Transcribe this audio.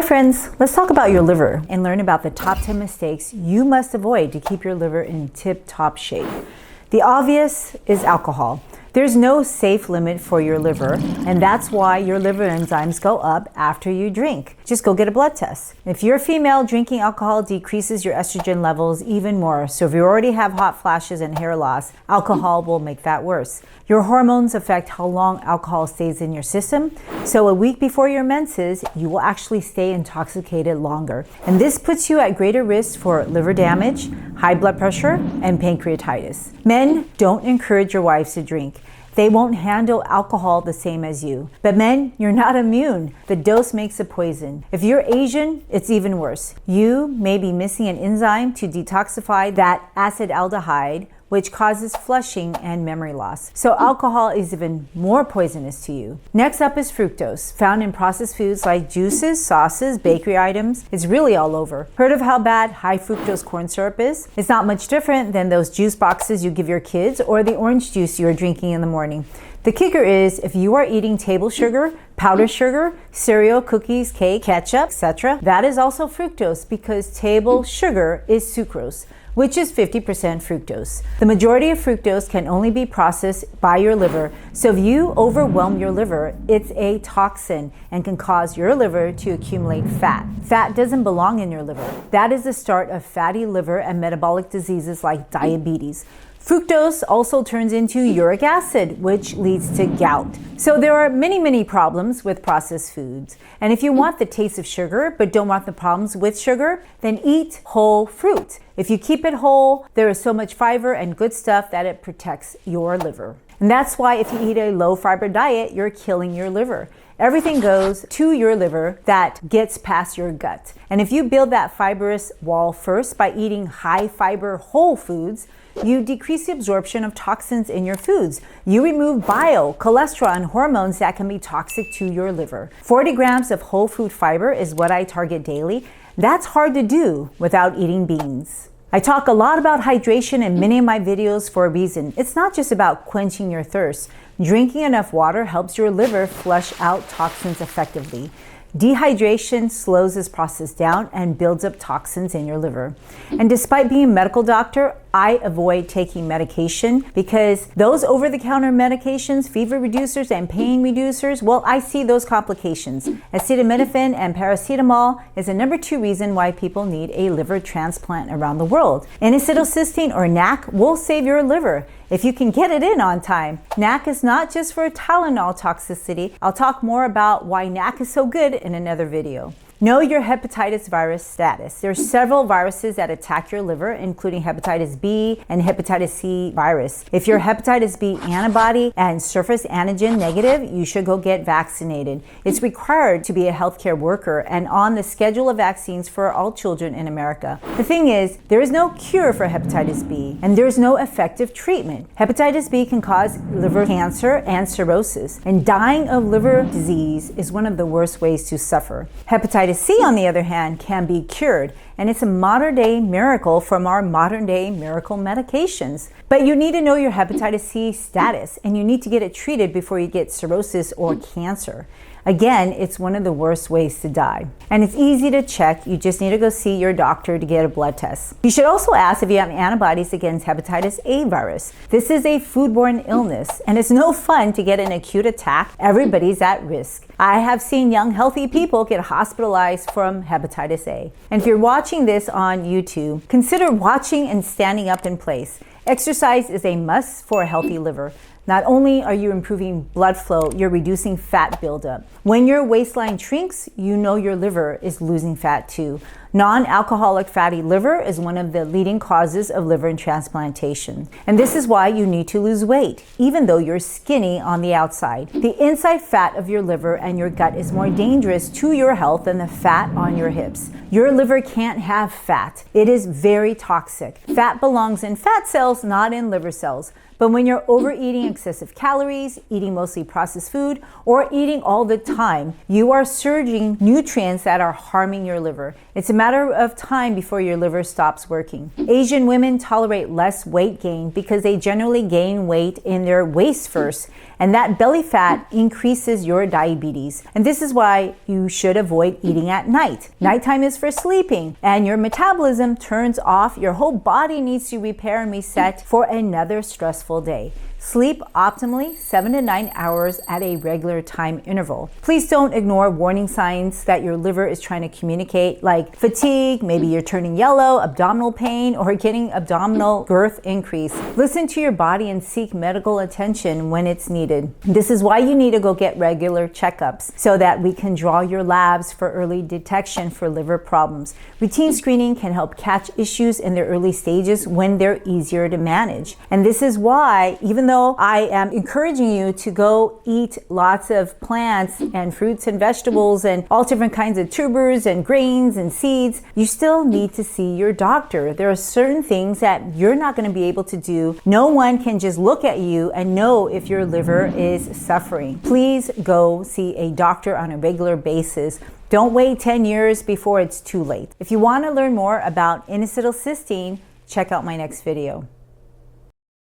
Hi friends, let's talk about your liver and learn about the top 10 mistakes you must avoid to keep your liver in tip-top shape. The obvious is alcohol. There's no safe limit for your liver, and that's why your liver enzymes go up after you drink. Just go get a blood test. If you're a female, drinking alcohol decreases your estrogen levels even more. So if you already have hot flashes and hair loss, alcohol will make that worse. Your hormones affect how long alcohol stays in your system. So a week before your menses, you will actually stay intoxicated longer. And this puts you at greater risk for liver damage, high blood pressure, and pancreatitis. Men, don't encourage your wives to drink. They won't handle alcohol the same as you. But men, you're not immune. The dose makes a poison. If you're Asian, it's even worse. You may be missing an enzyme to detoxify that acetaldehyde, which causes flushing and memory loss. So alcohol is even more poisonous to you. Next up is fructose, found in processed foods like juices, sauces, bakery items. It's really all over. Heard of how bad high fructose corn syrup is? It's not much different than those juice boxes you give your kids or the orange juice you're drinking in the morning. The kicker is if you are eating table sugar, powdered sugar, cereal, cookies, cake, ketchup, etc., that is also fructose because table sugar is sucrose, which is 50% fructose. The majority of fructose can only be processed by your liver, so if you overwhelm your liver, it's a toxin and can cause your liver to accumulate fat. Fat doesn't belong in your liver. That is the start of fatty liver and metabolic diseases like diabetes. Fructose also turns into uric acid, which leads to gout. So there are many problems with processed foods. And if you want the taste of sugar, but don't want the problems with sugar, then eat whole fruit. If you keep it whole, there is so much fiber and good stuff that it protects your liver. And that's why if you eat a low fiber diet, you're killing your liver. Everything goes to your liver that gets past your gut. And if you build that fibrous wall first by eating high fiber whole foods, you decrease the absorption of toxins in your foods. You remove bile, cholesterol, and hormones that can be toxic to your liver. 40 grams of whole food fiber is what I target daily. That's hard to do without eating beans. I talk a lot about hydration in many of my videos for a reason. It's not just about quenching your thirst. Drinking enough water helps your liver flush out toxins effectively. Dehydration slows this process down and builds up toxins in your liver. And despite being a medical doctor, I avoid taking medication because those over-the-counter medications, fever reducers and pain reducers, well, I see those complications. Acetaminophen and paracetamol is the number 2 reason why people need a liver transplant around the world. N-acetylcysteine or NAC will save your liver if you can get it in on time. NAC is not just for Tylenol toxicity. I'll talk more about why NAC is so good in another video. Know your hepatitis virus status. There are several viruses that attack your liver, including hepatitis B and hepatitis C virus. If you're hepatitis B antibody and surface antigen negative, you should go get vaccinated. It's required to be a healthcare worker and on the schedule of vaccines for all children in America. The thing is, there is no cure for hepatitis B and there's no effective treatment. Hepatitis B can cause liver cancer and cirrhosis, and dying of liver disease is one of the worst ways to suffer. Hepatitis C, on the other hand, can be cured, and it's a modern-day miracle from our modern-day miracle medications. But you need to know your hepatitis C status, and you need to get it treated before you get cirrhosis or cancer. Again, it's one of the worst ways to die. And it's easy to check. You just need to go see your doctor to get a blood test. You should also ask if you have antibodies against hepatitis A virus. This is a foodborne illness, and it's no fun to get an acute attack. Everybody's at risk. I have seen young, healthy people get hospitalized from hepatitis A. And if you're watching this on YouTube, consider watching and standing up in place. Exercise is a must for a healthy liver. Not only are you improving blood flow, you're reducing fat buildup. When your waistline shrinks, you know your liver is losing fat too. Non-alcoholic fatty liver is one of the leading causes of liver transplantation. And this is why you need to lose weight, even though you're skinny on the outside. The inside fat of your liver and your gut is more dangerous to your health than the fat on your hips. Your liver can't have fat. It is very toxic. Fat belongs in fat cells, not in liver cells. But when you're overeating excessive calories, eating mostly processed food, or eating all the time, you are surging nutrients that are harming your liver. It's a matter of time before your liver stops working. Asian women tolerate less weight gain because they generally gain weight in their waist first, and that belly fat increases your diabetes. And this is why you should avoid eating at night. Nighttime is for sleeping, and your metabolism turns off. Your whole body needs to repair and reset for another stressful day. Sleep optimally 7 to 9 hours at a regular time interval. Please don't ignore warning signs that your liver is trying to communicate, like fatigue, maybe you're turning yellow, abdominal pain, or getting abdominal girth increase. Listen to your body and seek medical attention when it's needed. This is why you need to go get regular checkups so that we can draw your labs for early detection for liver problems. Routine screening can help catch issues in their early stages when they're easier to manage. And this is why, even though I am encouraging you to go eat lots of plants and fruits and vegetables and all different kinds of tubers and grains and seeds, you still need to see your doctor. There are certain things that you're not going to be able to do. No one can just look at you and know if your liver is suffering. Please go see a doctor on a regular basis. Don't wait 10 years before it's too late. If you want to learn more about N-acetylcysteine, check out my next video.